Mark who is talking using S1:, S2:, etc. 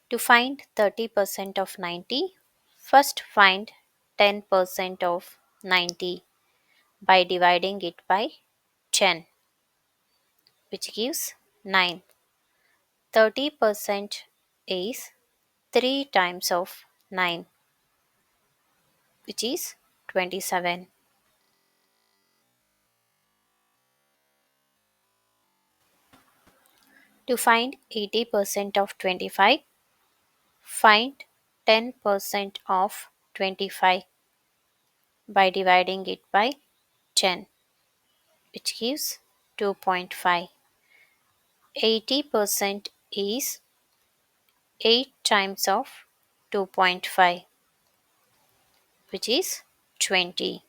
S1: To find 30% of 90, first find 10% of 90 by dividing it by 10, which gives 9. 30% is 3 times of 9, which is 27. To find 80% of 25, find 10% of 25 by dividing it by 10, which gives 2.5. 80% is 8 times of 2.5, which is 20.